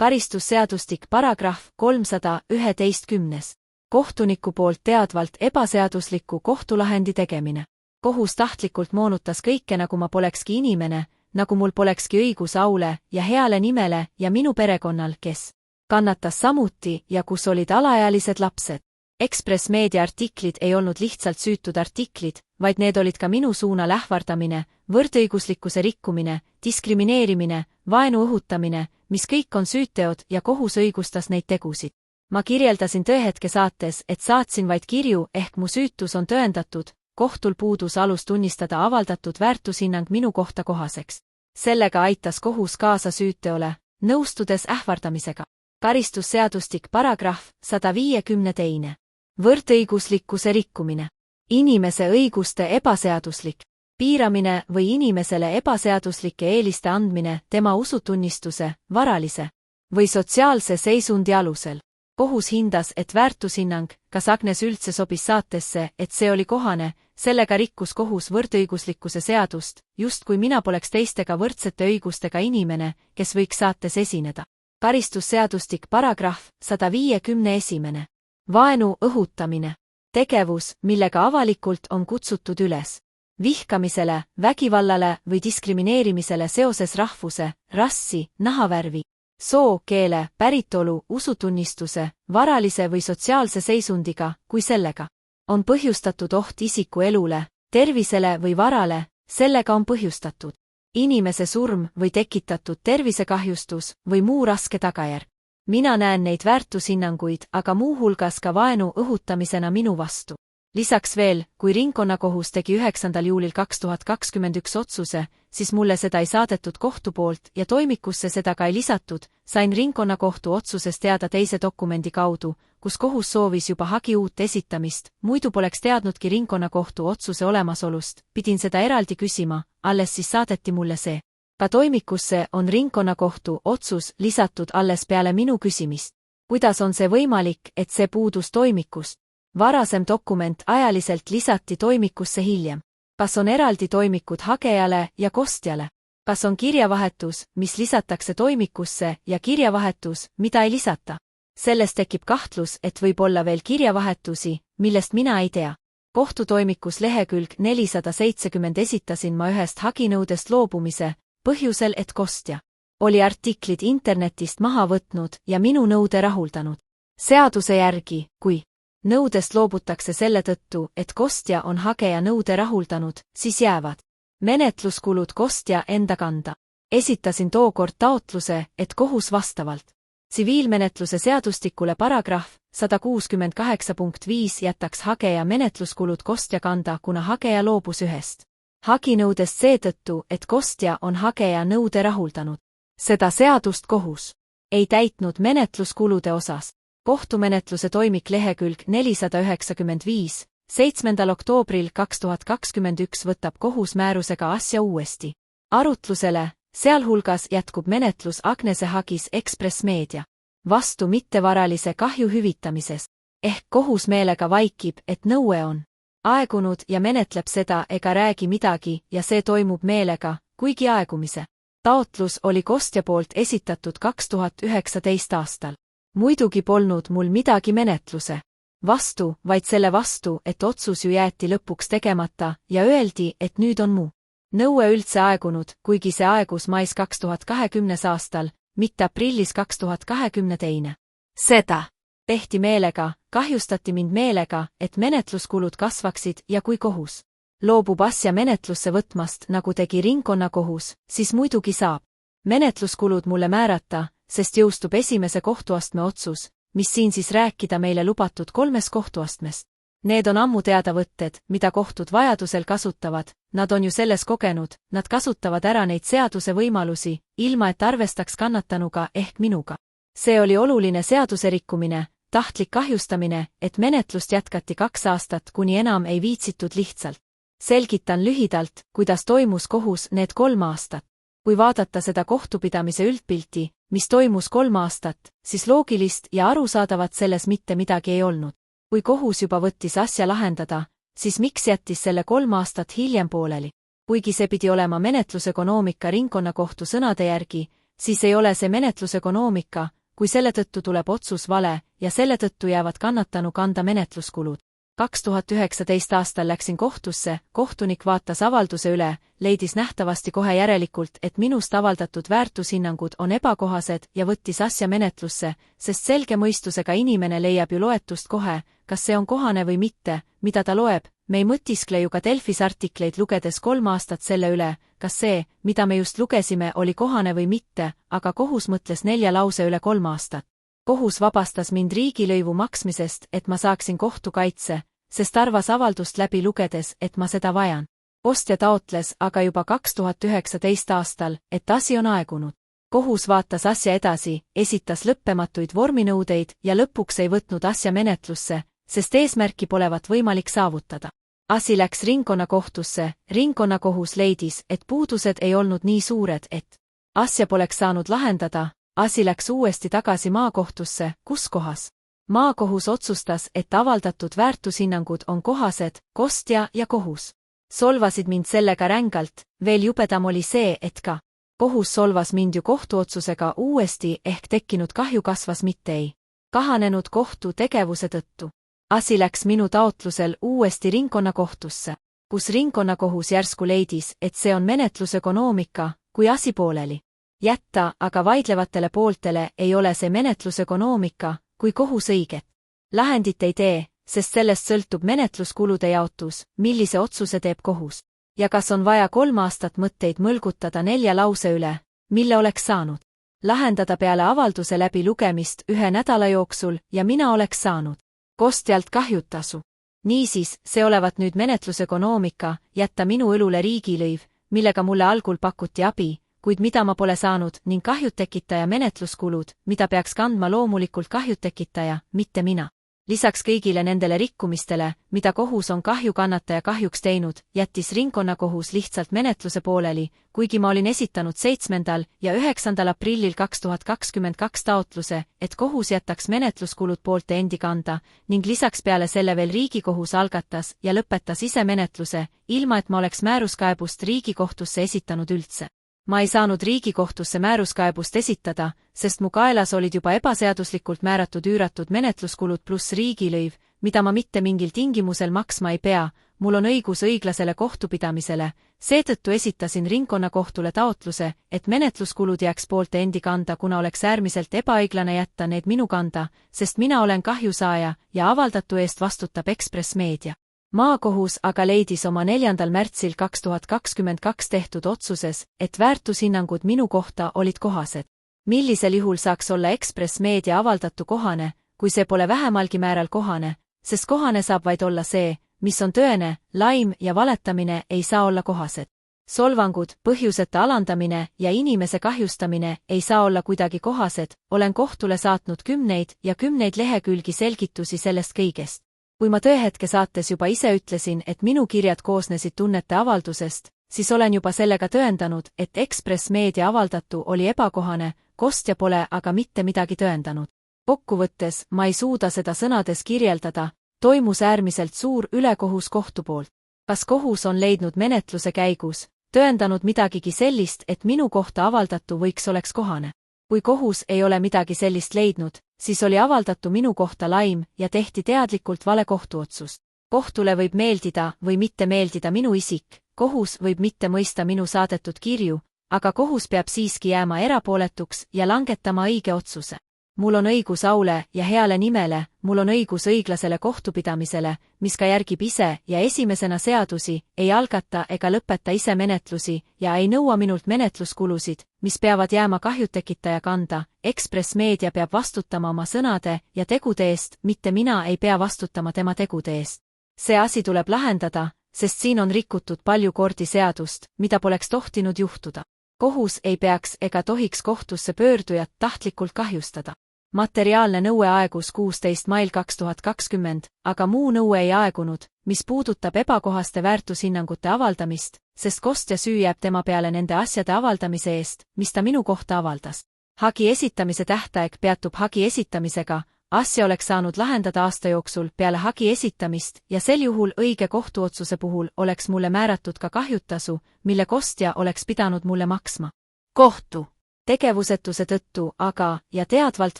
karistusseadustik paragrahv 311. Kohtuniku poolt teadvalt ebaseadusliku kohtulahendi tegemine. Kohus tahtlikult moonutas kõike, nagu ma polekski inimene, nagu mul polekski õigus aule ja heale nimele ja minu perekonnal, kes kannatas samuti ja kus olid alaealised lapsed. Ekspress Meedia artiklid ei olnud lihtsalt süütud artiklid, vaid need olid ka minu suunal ähvardamine, võrdõiguslikkuse rikkumine, diskrimineerimine, vaenu õhutamine, mis kõik on süüteod ja kohus õigustas neid tegusid. Ma kirjeldasin Tõehetke saates, et saatsin vaid kirju ehk mu süütus on tõendatud, kohtul puudus alus tunnistada avaldatud väärtushinnang minu kohta kohaseks. Sellega aitas kohus kaasa süüteole, nõustudes ähvardamisega. Karistusseadustik paragrahv 152. Võrdõiguslikkuse rikkumine. Inimese õiguste ebaseaduslik piiramine või inimesele ebaseaduslike eeliste andmine tema usutunnistuse, varalise või sotsiaalse seisundi alusel. Kohus hindas, et väärtushinnang, kas Agnes üldse sobis saatesse, et see oli kohane, sellega rikkus kohus võrdõiguslikkuse seadust, justkui mina poleks teistega võrdsete õigustega inimene, kes võiks saates esineda. Karistusseadustik paragrahv 151. Vaenu õhutamine. Tegevus, millega avalikult on kutsutud üles vihkamisele, vägivallale või diskrimineerimisele seoses rahvuse, rassi, nahavärvi, soo, keele, päritolu, usutunnistuse, varalise või sotsiaalse seisundiga, kui sellega on põhjustatud oht isiku elule, tervisele või varale, sellega on põhjustatud inimese surm või tekitatud tervisekahjustus või muu raske tagajärg. Mina näen neid väärtushinnanguid, aga muuhulgas ka vaenu õhutamisena minu vastu. Lisaks veel, kui ringkonnakohus tegi 9. juulil 2021 otsuse, siis mulle seda ei saadetud kohtu poolt ja toimikusse seda ka ei lisatud, sain ringkonnakohtu otsusest teada teise dokumendi kaudu, kus kohus soovis juba hagi uut esitamist, muidu poleks teadnudki ringkonnakohtu otsuse olemasolust, pidin seda eraldi küsima, alles siis saadeti mulle see. Ka toimikusse on ringkonnakohtu otsus lisatud alles peale minu küsimist. Kuidas on see võimalik, et see puudus toimikust? Varasem dokument ajaliselt lisati toimikusse hiljem. Kas on eraldi toimikud hagejale ja kostjale? Kas on kirjavahetus, mis lisatakse toimikusse ja kirjavahetus, mida ei lisata? Sellest tekib kahtlus, et võib olla veel kirjavahetusi, millest mina ei tea. Kohtutoimikus lehekülg 470 esitasin ma ühest haginõudest loobumise, põhjusel, et kostja oli artiklid internetist maha võtnud ja minu nõude rahuldanud. Seaduse järgi, kui nõudest loobutakse selle tõttu, et kostja on hageja nõude rahuldanud, siis jäävad menetluskulud kostja enda kanda. Esitasin tookord taotluse, et kohus vastavalt tsiviilmenetluse seadustikule paragrahv 168.5 jätaks hageja menetluskulud kostja kanda, kuna hageja loobus ühest haginõudest seetõttu, et kostja on hageja nõude rahuldanud. Seda seadust kohus ei täitnud menetluskulude osas. Kohtumenetluse toimik lehekülg 495, 7. oktoobril 2021 võtab kohus määrusega asja uuesti arutlusele, sealhulgas jätkub menetlus Agnese hagis Ekspress Meedia vastu mittevaralise kahju hüvitamises, ehk kohus meelega vaikib, et nõue on aegunud ja menetleb seda ega räägi midagi ja see toimub meelega, kuigi aegumise taotlus oli kostja poolt esitatud 2019 aastal. Muidugi polnud mul midagi menetluse vastu, vaid selle vastu, et otsus ju jäeti lõpuks tegemata ja öeldi, et nüüd on mu nõue üldse aegunud, kuigi see aegus mais 2020 aastal, mitte aprillis 2022. Seda tehti meelega, kahjustati mind meelega, et menetluskulud kasvaksid ja kui kohus loobub asja menetlusse võtmast, nagu tegi ringkonnakohus, siis muidugi saab menetluskulud mulle määrata, sest jõustub esimese kohtuastme otsus, mis siin siis rääkida meile lubatud 3 kohtuastmest. Need on ammu teada võtted, mida kohtud vajadusel kasutavad, nad on ju selles kogenud, nad kasutavad ära neid seaduse võimalusi, ilma et arvestaks kannatanuga ehk minuga. See oli oluline seaduserikkumine, tahtlik kahjustamine, et menetlust jätkati 2 aastat, kuni enam ei viitsitud lihtsalt. Selgitan lühidalt, kuidas toimus kohus need 3 aastat. Kui vaadata seda kohtupidamise üldpilti, mis toimus 3 aastat, siis loogilist ja arusaadavat selles mitte midagi ei olnud. Kui kohus juba võttis asja lahendada, siis miks jättis selle 3 aastat hiljem pooleli? Kuigi see pidi olema menetlusökonoomika ringkonnakohtu sõnade järgi, siis ei ole see menetlusökonoomika, kui selle tõttu tuleb otsus vale ja selle tõttu jäävad kannatanu kanda menetluskulud. 2019 aastal läksin kohtusse, kohtunik vaatas avalduse üle, leidis nähtavasti kohe järelikult, et minust avaldatud väärtushinnangud on ebakohased ja võttis asja menetlusse, sest selge mõistusega inimene leiab ju loetust kohe, kas see on kohane või mitte, mida ta loeb. Me ei mõtiskle ju ka Delfis artikleid lugedes 3 aastat selle üle, kas see, mida me just lugesime, oli kohane või mitte, aga kohus mõtles 4 lause üle 3 aastat. Kohus vabastas mind riigilõivu maksmisest, et ma saaksin kohtukaitse, sest arvas avaldust läbi lugedes, et ma seda vajan. Ostja taotles aga juba 2019 aastal, et asi on aegunud. Kohus vaatas asja edasi, esitas lõppematuid vorminõudeid ja lõpuks ei võtnud asja menetlusse, sest eesmärki polevat võimalik saavutada. Asi läks ringkonnakohtusse, ringkonnakohus leidis, et puudused ei olnud nii suured, et asja poleks saanud lahendada, asi läks uuesti tagasi maakohtusse, kus kohas. Maakohus otsustas, et avaldatud väärtushinnangud on kohased, kostja ja kohus solvasid mind sellega rängalt, veel jubedam oli see, et ka kohus solvas mind ju kohtuotsusega uuesti ehk tekkinud kahju kasvas mitte ei kahanenud kohtu tegevuse tõttu. Asi läks minu taotlusel uuesti ringkonnakohtusse, kus ringkonnakohus järsku leidis, et see on menetlusökonoomika, kui asi pooleli jätta, aga vaidlevatele pooltele ei ole see menetlusökonoomika, kui kohus õiget lahendit ei tee, sest sellest sõltub menetluskulude jaotus, millise otsuse teeb kohus. Ja kas on vaja 3 aastat mõtteid mõlgutada 4 lause üle, mille oleks saanud lahendada peale avalduse läbi lugemist 1 nädala jooksul ja mina oleks saanud kostjalt kahjutasu. Niisiis, see olevat nüüd menetlusökonoomika, jätta minu õlule riigilõiv, millega mulle algul pakuti abi, kuid mida ma pole saanud, ning kahjutekitaja menetluskulud, mida peaks kandma loomulikult kahjutekitaja, mitte mina. Lisaks kõigile nendele rikkumistele, mida kohus on kahjukannataja kahjuks teinud, jättis ringkonnakohus lihtsalt menetluse pooleli, kuigi ma olin esitanud 7. ja 9. aprillil 2022 taotluse, et kohus jätaks menetluskulud poolte endi kanda, ning lisaks peale selle veel Riigikohus algatas ja lõpetas ise menetluse, ilma et ma oleks määruskaebust Riigikohtusse esitanud üldse. Ma ei saanud Riigikohtusse määruskaebust esitada, sest mu kaelas olid juba ebaseaduslikult määratud üüratud menetluskulud pluss riigilõiv, mida ma mitte mingil tingimusel maksma ei pea, mul on õigus õiglasele kohtupidamisele, seetõttu esitasin ringkonnakohtule taotluse, et menetluskulud jääks poolte endi kanda, kuna oleks äärmiselt ebaõiglane jätta need minu kanda, sest mina olen kahjusaaja ja avaldatu eest vastutab Ekspress Meedia. Maakohus aga leidis oma 4. märtsil 2022 tehtud otsuses, et väärtushinnangud minu kohta olid kohased. Millisel juhul saaks olla Ekspress Meedia avaldatu kohane, kui see pole vähemalgi määral kohane, sest kohane saab vaid olla see, mis on tõene, laim ja valetamine ei saa olla kohased. Solvangud, põhjuseta alandamine ja inimese kahjustamine ei saa olla kuidagi kohased, olen kohtule saatnud 10 ja 10 lehekülgi selgitusi sellest kõigest. Kui ma Tõehetke saates juba ise ütlesin, et minu kirjad koosnesid tunnete avaldusest, siis olen juba sellega tõendanud, et Ekspress Meedia avaldatu oli ebakohane, kostja pole aga mitte midagi tõendanud. Kokkuvõttes ma ei suuda seda sõnades kirjeldada, toimus äärmiselt suur ülekohus kohtu poolt. Kas kohus on leidnud menetluse käigus, tõendanud midagigi sellist, et minu kohta avaldatu võiks oleks kohane? Kui kohus ei ole midagi sellist leidnud, siis oli avaldatu minu kohta laim ja tehti teadlikult vale kohtuotsus. Kohtule võib meeldida või mitte meeldida minu isik, kohus võib mitte mõista minu saadetud kirju, aga kohus peab siiski jääma erapooletuks ja langetama õige otsuse. Mul on õigus aule ja heale nimele, mul on õigus õiglasele kohtupidamisele, mis ka järgib ise ja esimesena seadusi, ei algata ega lõpeta ise menetlusi ja ei nõua minult menetluskulusid, mis peavad jääma kahjutekitaja kanda. Ekspress Meedia peab vastutama oma sõnade ja tegude eest, mitte mina ei pea vastutama tema tegude eest. See asi tuleb lahendada, sest siin on rikutud palju kordi seadust, mida poleks tohtinud juhtuda. Kohus ei peaks ega tohiks kohtusse pöördujat tahtlikult kahjustada. Materiaalne nõue aegus 16. mail 2020, aga muu nõue ei aegunud, mis puudutab ebakohaste väärtushinnangute avaldamist, sest kostja süü jääb tema peale nende asjade avaldamise eest, mis ta minu kohta avaldas. Hagi esitamise tähtaeg peatub hagi esitamisega, asja oleks saanud lahendada aasta jooksul peale hagi esitamist ja sel juhul õige kohtuotsuse puhul oleks mulle määratud ka kahjutasu, mille kostja oleks pidanud mulle maksma. Kohtu Tegevusetuse tõttu aga ja teadvalt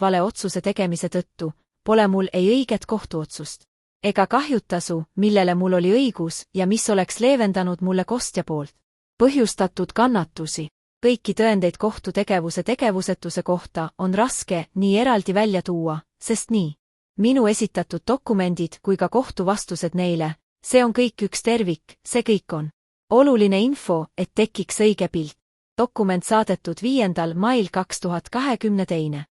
vale otsuse tegemise tõttu pole mul ei õiget kohtuotsust ega kahjutasu, millele mul oli õigus ja mis oleks leevendanud mulle kostja poolt põhjustatud kannatusi. Kõiki tõendeid kohtutegevuse tegevusetuse kohta on raske nii eraldi välja tuua, sest nii minu esitatud dokumendid kui ka kohtuvastused neile, see on kõik üks tervik, see kõik on oluline info, et tekiks õige pilt. Dokument saadetud 5. mail 2022.